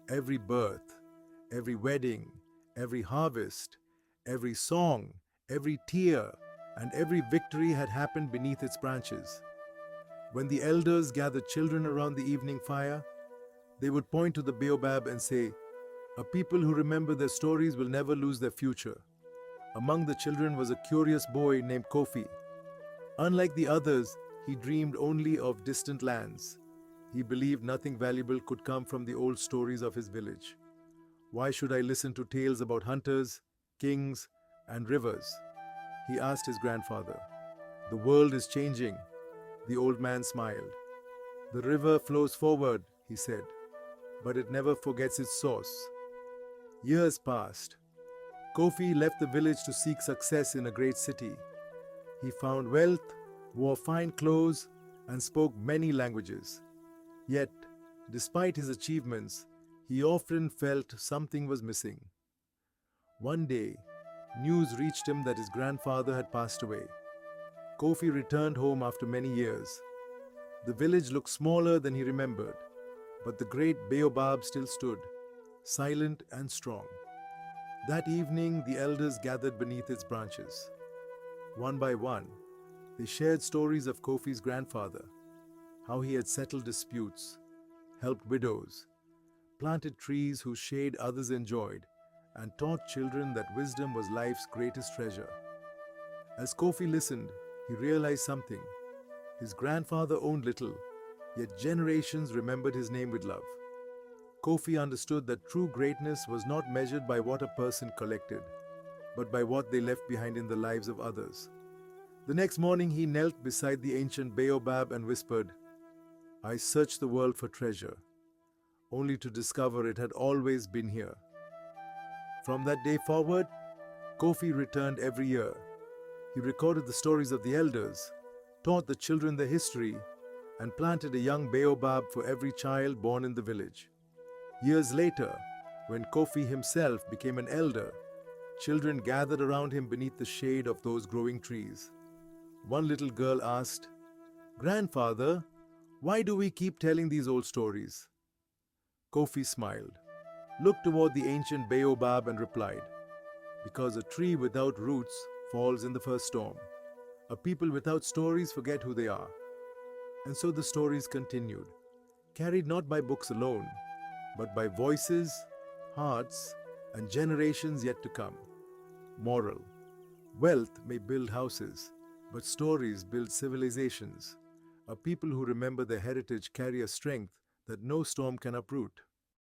Every birth, every wedding, every harvest, every song, every tear, and every victory had happened beneath its branches. When the elders gathered children around the evening fire, they would point to the baobab and say, "A people who remember their stories will never lose their future." Among the children was a curious boy named Kofi. Unlike the others, he dreamed only of distant lands. He believed nothing valuable could come from the old stories of his village. "Why should I listen to tales about hunters, kings, and rivers?" he asked his grandfather. "The world is changing." The old man smiled. "The river flows forward," he said, "but it never forgets its source." Years passed. Kofi left the village to seek success in a great city. He found wealth, wore fine clothes, and spoke many languages. Yet, despite his achievements, he often felt something was missing. One day, news reached him that his grandfather had passed away. Kofi returned home after many years. The village looked smaller than he remembered, but the great baobab still stood, silent and strong. That evening, the elders gathered beneath its branches. One by one, they shared stories of Kofi's grandfather, how he had settled disputes, helped widows, planted trees whose shade others enjoyed, and taught children that wisdom was life's greatest treasure. As Kofi listened, he realized something. His grandfather owned little, yet generations remembered his name with love. Kofi understood that true greatness was not measured by what a person collected, but by what they left behind in the lives of others. The next morning, he knelt beside the ancient baobab and whispered, "I searched the world for treasure, only to discover it had always been here." From that day forward, Kofi returned every year. He recorded the stories of the elders, taught the children their history, and planted a young baobab for every child born in the village. Years later, when Kofi himself became an elder, children gathered around him beneath the shade of those growing trees. One little girl asked, "Grandfather, why do we keep telling these old stories?" Kofi smiled, looked toward the ancient baobab, and replied, "Because a tree without roots falls in the first storm. A people without stories forget who they are." And so the stories continued, carried not by books alone, but by voices, hearts, and generations yet to come. Moral: wealth may build houses, but stories build civilizations. A people who remember their heritage carry a strength that no storm can uproot.